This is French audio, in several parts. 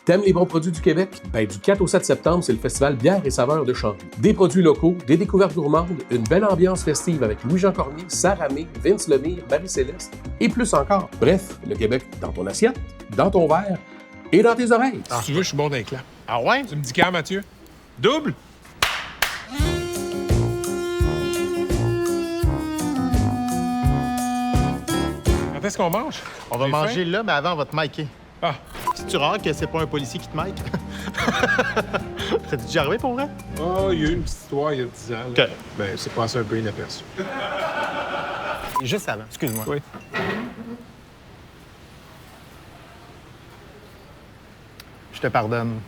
T'aimes les bons produits du Québec? Ben, du 4 au 7 septembre, c'est le festival Bière et saveurs de Chambly. Des produits locaux, des découvertes gourmandes, une belle ambiance festive avec Louis-Jean Cormier, Sarah May, Vince Lemire, Marie-Céleste et plus encore. Bref, le Québec dans ton assiette, dans ton verre et dans tes oreilles. Si tu veux, je suis bon d'un clan. Ah ouais? Tu me dis quand, Mathieu? Double? Quand est-ce qu'on mange? On va J'ai manger faim. là, mais avant, on va te micer. Ah, C'est-tu rare que c'est pas un policier qui te mic? Ça t'est déjà arrivé pour vrai? oh, il y a eu une petite histoire il y a 10 ans. Là. OK. Ben, c'est passé un peu inaperçu. Juste avant, excuse-moi. Oui. Je te pardonne.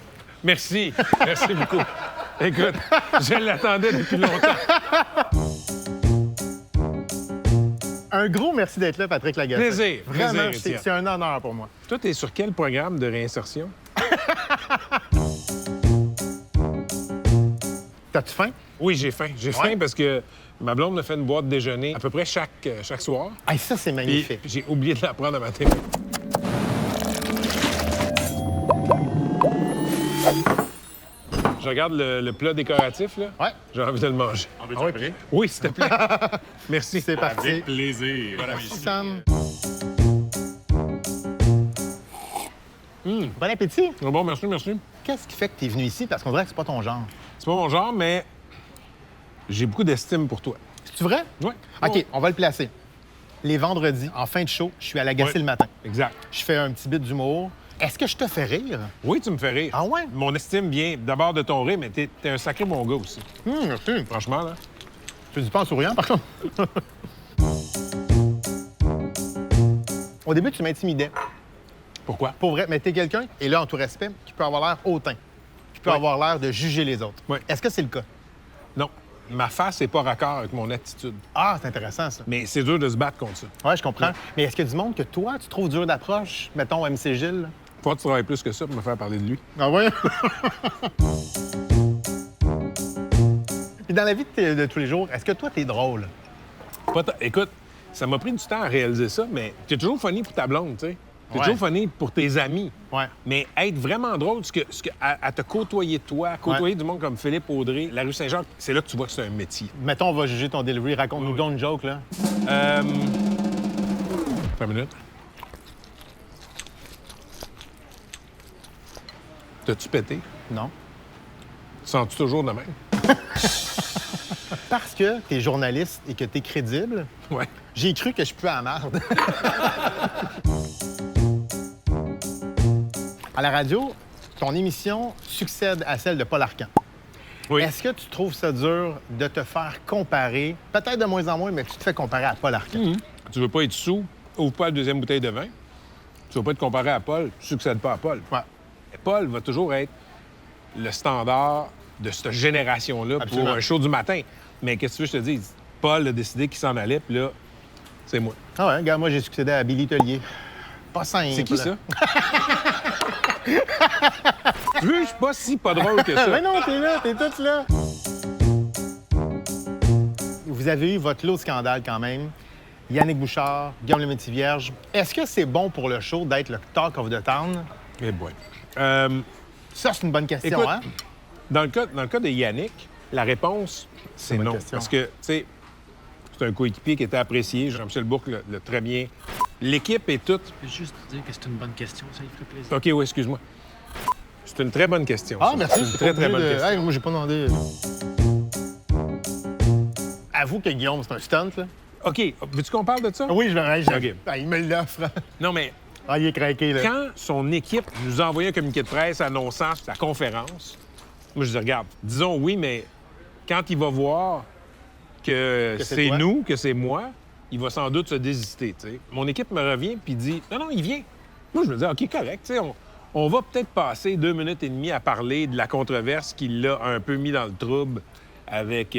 Merci. Merci beaucoup. Écoute, je l'attendais depuis longtemps. Un gros merci d'être là, Patrick Lagacé. Plaisir. Vraiment, Plaisir, c'est Étienne. c'est un honneur pour moi. Toi, t'es sur quel programme de réinsertion? T'as-tu faim? Oui, j'ai faim. J'ai faim parce que ma blonde me fait une boîte déjeuner à peu près chaque soir. Hey, ça, c'est Puis magnifique. j'ai oublié de la prendre à ma télé. Je regarde le plat décoratif, là. Ouais. J'ai envie de le manger. Ah oui, Oui, s'il te plaît. Merci. c'est parti. Plaisir. Merci, Sam. Bon appétit. Ah bon, merci, merci. Qu'est-ce qui fait que t'es venu ici? Parce qu'on dirait que c'est pas ton genre. C'est pas mon genre, mais j'ai beaucoup d'estime pour toi. C'est-tu vrai? Oui. OK, on va le placer. Les vendredis, en fin de show, je suis à l'Agacé Ouais. le matin. Exact. Je fais un petit bit d'humour. Est-ce que je te fais rire? Oui, tu me fais rire. Ah ouais? Mon estime vient d'abord de ton rire, mais t'es un sacré bon gars aussi. Merci. Franchement, là. Tu le dis pas en souriant, par contre. Au début, tu m'intimidais. Pourquoi? Pour vrai, mais t'es quelqu'un, et là, en tout respect, qui peut avoir l'air hautain, qui peut Ouais. avoir l'air de juger les autres. Ouais. Est-ce que c'est le cas? Non. Ma face n'est pas raccord avec mon attitude. Ah, c'est intéressant, ça. Mais c'est dur de se battre contre ça. Ouais, je comprends. Ouais. Mais est-ce qu'il y a du monde que toi, tu trouves dur d'approche? Mettons MC Gilles. Faut que tu travailles plus que ça pour me faire parler de lui. Ah ouais? Puis dans la vie de tous les jours, est-ce que toi, t'es drôle? Écoute, ça m'a pris du temps à réaliser ça, mais t'es toujours funny pour ta blonde, tu sais. T'es Ouais. toujours funny pour tes amis. Ouais. Mais être vraiment drôle, à te côtoyer toi, côtoyer du monde comme Philippe Audrey, la rue Saint-Jacques, c'est là que tu vois que c'est un métier. Mettons, on va juger ton delivery. Raconte-nous donc une joke, là. Attends une minute. T'as-tu pété? Non. Sens-tu toujours de même? Parce que t'es journaliste et que t'es crédible, Ouais. j'ai cru que je puais à la marde. À la radio, ton émission succède à celle de Paul Arcand. Oui. Est-ce que tu trouves ça dur de te faire comparer, peut-être de moins en moins, mais tu te fais comparer à Paul Arcand? Tu veux pas être sous, ouvre pas la deuxième bouteille de vin. Tu veux pas être comparé à Paul, tu succèdes pas à Paul. Ouais. Et Paul va toujours être le standard de cette génération-là Absolument. pour un show du matin. Mais qu'est-ce que tu veux que je te dise? Paul a décidé qu'il s'en allait, puis là, c'est moi. Ah ouais, regarde, moi, j'ai succédé à Billy Tellier. Pas simple. C'est qui ça? Tu veux, je suis pas si pas drôle que ça. Mais non, t'es là, t'es toute là. Vous avez eu votre lot de scandales quand même. Yannick Bouchard, Guillaume le Métis-Vierge. Est-ce que c'est bon pour le show d'être le talk of the town? Eh boy. Ça, c'est une bonne question, Écoute, hein? dans le cas de Yannick, la réponse, c'est Bonne non. question. Parce que, tu sais, c'est un coéquipier qui était apprécié. Jean-Michel Bourque l'a très bien. L'équipe est toute... Je peux juste dire que c'est une bonne question, ça lui ferait plaisir. OK, oui, excuse-moi. C'est une très bonne question. Ah, ça. merci. C'est une très, très bonne question. Hey, moi, j'ai pas demandé. Avoue que Guillaume, c'est un stunt, là. OK, veux-tu qu'on parle de ça? Oui, je vais. OK. Il me l'offre. Non, mais Ah, il est craqué, là. quand son équipe nous a envoyé un communiqué de presse annonçant sa conférence, moi, je dis, regarde, disons oui, mais quand il va voir que c'est c'est toi. nous, que c'est moi, il va sans doute se désister, tu sais. Mon équipe me revient puis dit, non, il vient. Moi, je me dis, OK, correct, tu sais, on va peut-être passer 2 minutes et demie à parler de la controverse qui l'a un peu mis dans le trouble avec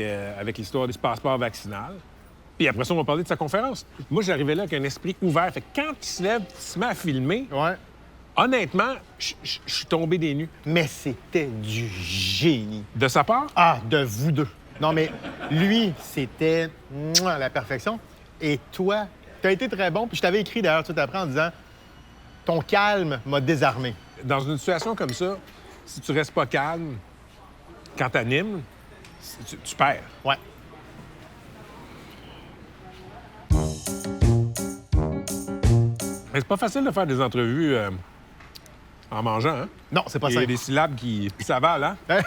l'histoire du passeport vaccinal. Puis après ça, on va parler de sa conférence. Moi, j'arrivais là avec un esprit ouvert. Fait que quand il se lève, il se met à filmer, Ouais. honnêtement, je suis tombé des nues. Mais c'était du génie. De sa part? Ah, de vous deux. Non, mais lui, c'était à la perfection. Et toi, t'as été très bon. Puis je t'avais écrit d'ailleurs tout après en disant ton calme m'a désarmé. dans une situation comme ça, si tu restes pas calme quand t'animes, tu perds. Ouais. Mais c'est pas facile de faire des entrevues en mangeant, hein? Non, c'est pas Il y a ça. des syllabes qui s'avalent, hein?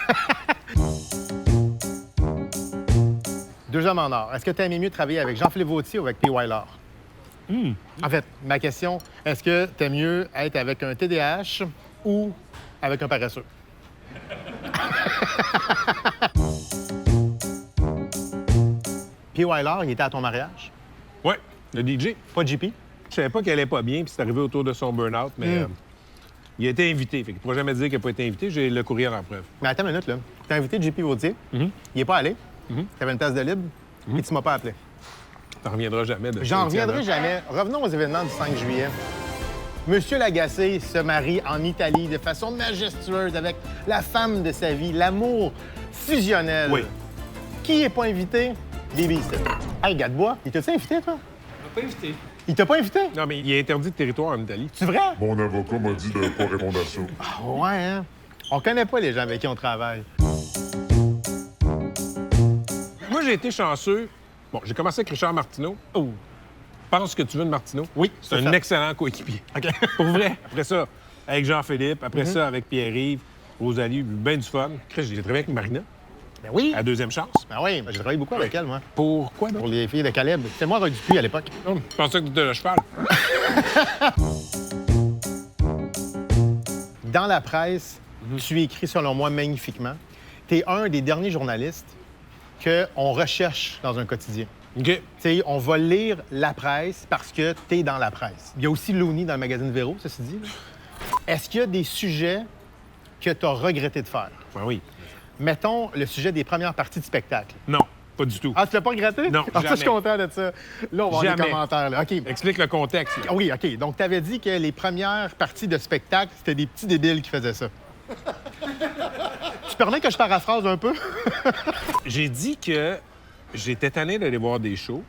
Deux hommes en or. Est-ce que tu aimais mieux travailler avec Jean-Philippe Vautier ou avec P. Wyler? En fait, ma question, est-ce que tu aimes mieux être avec un TDAH ou avec un paresseux? P. Wyler, il était à ton mariage? Ouais, le DJ. Pas JP? Je savais pas qu'elle allait pas bien, puis c'est arrivé autour de son burn-out, mais il a été invité. Fait qu'il pourra jamais dire qu'il n'a pas été invité. J'ai le courriel en preuve. Mais attends une minute, là. T'as invité JP Vautier, il est pas allé, t'avais une place de libre, puis tu m'as pas appelé. T'en reviendras jamais de ça. J'en Étienne, reviendrai hein? jamais. Revenons aux événements du 5 juillet. Monsieur Lagacé se marie en Italie de façon majestueuse avec la femme de sa vie, l'amour fusionnel. Oui. Qui est pas invité? Bibi ici. Hey, Gadebois, il t'a-tu invité, toi? Pas invité. Il t'a pas invité? Non, mais il est interdit de territoire en Italie. C'est vrai? Mon avocat m'a dit de pas répondre à ça. Ah ouais, hein? On connaît pas les gens avec qui on travaille. Moi, j'ai été chanceux. Bon, j'ai commencé avec Richard Martineau. Oh. Pense que tu veux de Martineau. Oui, C'est un ça. excellent coéquipier. OK. Pour vrai. Après ça, avec Jean-Philippe. Après ça, avec Pierre-Yves, Rosalie, bien du fun. Chris, j'ai travaillé avec Marina, Ben oui. à deuxième chance. Ben oui, ben j'ai travaillé beaucoup avec elle, moi. Pourquoi Pour donc? les filles de Caleb. C'était moi, Roy Dupuis, à l'époque. Je pensais que tu étais le cheval. Dans la presse, tu écris, selon moi, magnifiquement. Tu es un des derniers journalistes qu'on recherche dans un quotidien. OK. Tu sais, on va lire la presse parce que tu es dans la presse. Il y a aussi Looney dans le magazine Véro, ceci dit. là. Est-ce qu'il y a des sujets que tu as regretté de faire? Ben oui. Mettons le sujet des premières parties de spectacle. Non, pas du tout. Ah, tu l'as pas regretté? Non, Ah, ça, je suis jamais. content de ça. Là, on va avoir des Jamais. commentaires. Là. OK. Explique le contexte. là. Ah oui, OK. Donc, tu avais dit que les premières parties de spectacle, c'était des petits débiles qui faisaient ça. Tu permets que je paraphrase un peu? J'ai dit que j'étais tanné d'aller voir des shows.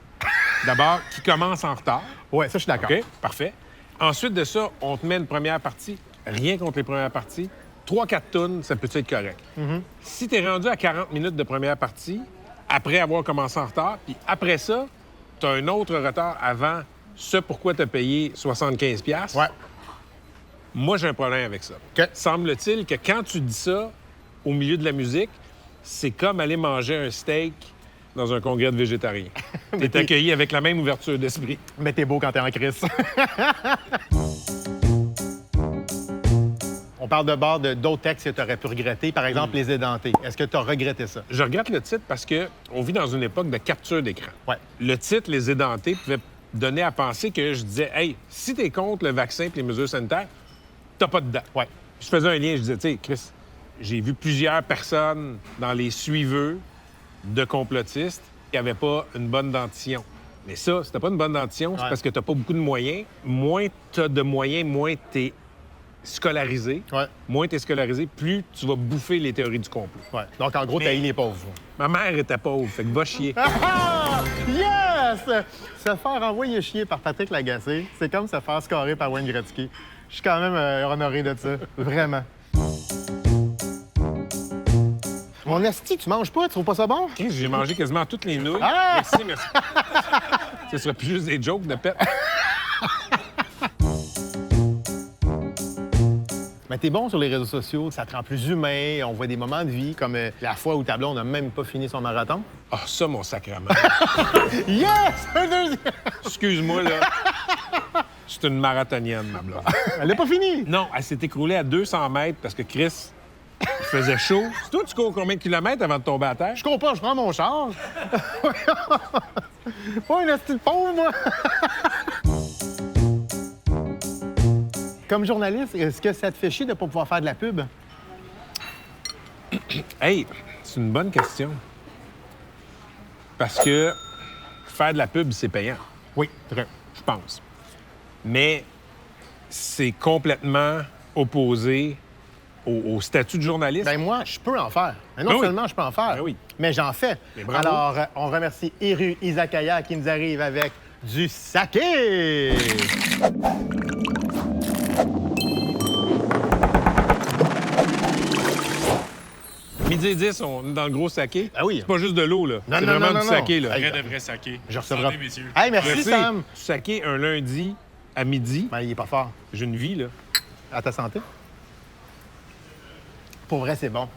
D'abord, qui commencent en retard. Ouais, ça, je suis d'accord. OK? Parfait. Ensuite de ça, on te met une première partie. Rien contre les premières parties. 3-4 tonnes, ça peut être correct. Si tu es rendu à 40 minutes de première partie, après avoir commencé en retard, puis après ça, tu as un autre retard avant ce pourquoi tu as payé 75$, piastres, Ouais. moi, j'ai un problème avec ça. OK. Semble-t-il que quand tu dis ça au milieu de la musique, c'est comme aller manger un steak dans un congrès de végétariens. Tu es accueilli avec la même ouverture d'esprit. Mais t'es beau quand t'es en crise. On parle de bord de d'autres textes que tu aurais pu regretter, par exemple Les Édentés. Est-ce que tu as regretté ça? Je regrette le titre parce qu'on vit dans une époque de capture d'écran. Ouais. Le titre, Les Édentés, pouvait donner à penser que je disais, hey, si t'es contre le vaccin et les mesures sanitaires, t'as pas de dent. Ouais. Je faisais un lien, je disais, tu sais, Chris, j'ai vu plusieurs personnes dans les suiveux de complotistes qui n'avaient pas une bonne dentition. Mais ça, si t'as pas une bonne dentition, c'est Ouais. parce que t'as pas beaucoup de moyens. Moins t'as de moyens, moins t'es scolarisé. Ouais. Moins t'es scolarisé, plus tu vas bouffer les théories du complot. Ouais. Donc, en gros, t'as les pauvres. Ma mère était pauvre, fait que va chier. Ah! Yes! Se faire envoyer chier par Patrick Lagacé, c'est comme se faire scorer par Wayne Gretzky. Je suis quand même honoré de ça. Vraiment. Mon esti, tu manges pas? Tu trouves pas ça bon? Chris, j'ai mangé quasiment toutes les nouilles. Ah! Merci, merci. Ce serait plus juste des jokes de pète. Mais t'es bon sur les réseaux sociaux, ça te rend plus humain, on voit des moments de vie, comme la fois où ta blonde n'a même pas fini son marathon. Ah, ça, mon sacrement. Yes! Un deuxième! Excuse-moi, là. C'est une marathonienne, ma blonde. Elle n'a pas fini! Non, elle s'est écroulée à 200 mètres parce que Chris, il faisait chaud. C'est toi, tu cours combien de kilomètres avant de tomber à terre? Je cours pas, je prends mon char. Pas une esti de pauvre, moi! Comme journaliste, est-ce que ça te fait chier de ne pas pouvoir faire de la pub? Hey, c'est une bonne question. Parce que faire de la pub, c'est payant. Oui, très. Je pense. Mais c'est complètement opposé au statut de journaliste. Ben moi, je peux en faire. Mais non Ben oui. seulement je peux en faire, Ben oui. mais j'en fais. Mais bravo. Alors, on remercie Hiru Izakaya qui nous arrive avec du saké! Midi et 10, on est dans le gros saké. Ah oui. C'est pas juste de l'eau, là. Non, C'est non, vraiment non, du non, saké, non. là. Hey, Vrai de vrai saké. Je recevrai. Santé, messieurs. Hey, merci, Merci. Sam. Du saké un lundi à midi. Ben, il est pas fort. J'ai une vie, là. À ta santé. Pour vrai, c'est bon.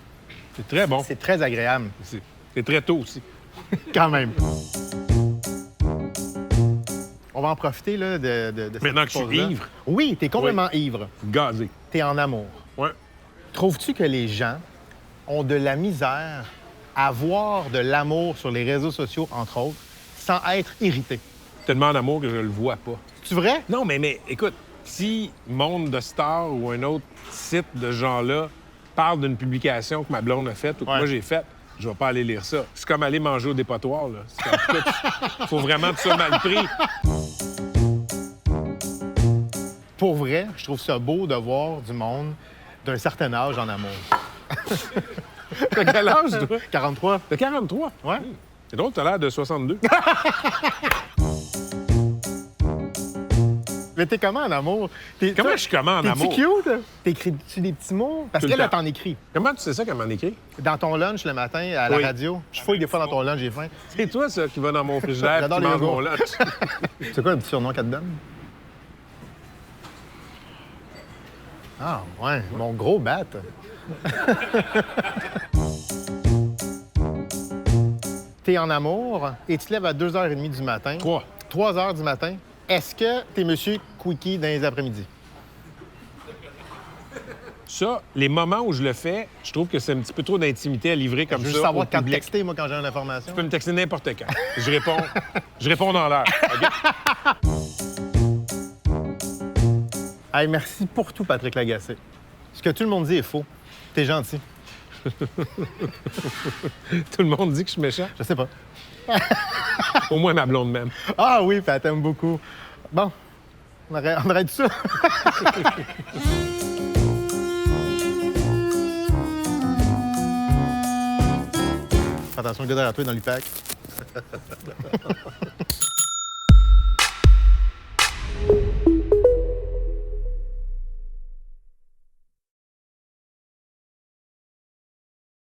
C'est très bon. C'est très agréable. C'est très tôt aussi. Quand même. On va en profiter là, de cette Maintenant que je suis pause-là. ivre. Oui, t'es complètement ivre. Gazé. T'es en amour. Ouais. Trouves-tu que les gens ont de la misère à voir de l'amour sur les réseaux sociaux, entre autres, sans être irrités? Tellement d'amour que je le vois pas. C'est vrai? Non, mais écoute, si Monde de Star ou un autre site de ce genre-là parle d'une publication que ma blonde a faite ou que Ouais. moi j'ai faite, je vais pas aller lire ça. C'est comme aller manger au dépotoir, là. C'est comme, écoute, faut vraiment que tu sois mal pris. Pour vrai, je trouve ça beau de voir du monde d'un certain âge en amour. T'as quel âge, toi? 43? T'as 43. Ouais. C'est drôle, t'as l'air de 62. Mais t'es comment en amour? Comment je suis comment en amour? T'es-tu cute? T'écris-tu des petits mots? Parce Tout que le là, temps. t'en écris. Comment tu sais ça, comment on écrit? Dans ton lunch le matin à la Oui. radio. Je fouille des fois dans ton lunch, j'ai faim. C'est toi, ça, qui va dans mon frigidaire et J'adore qui les mange yogourts. mon lunch. C'est quoi le petit surnom qu'elle te donne? Ah, ouais, mon gros bat. T'es en amour et tu te lèves à 2h30 du matin. 3 heures du matin. Est-ce que t'es monsieur Quickie dans les après-midi? Ça, les moments où je le fais, je trouve que c'est un petit peu trop d'intimité à livrer comme Je veux ça juste savoir au quand public. texter, moi, quand j'ai une information. Tu peux me texter n'importe quand. Je réponds dans l'heure. OK? Hey, merci pour tout, Patrick Lagacé. Ce que tout le monde dit est faux. T'es gentil. Tout le monde dit que je suis méchant. Je sais pas. Au moins ma blonde même. Ah oui, puis elle t'aime beaucoup. Bon, on arrête ça. Fais attention, le gars derrière toi est dans l'UPAC.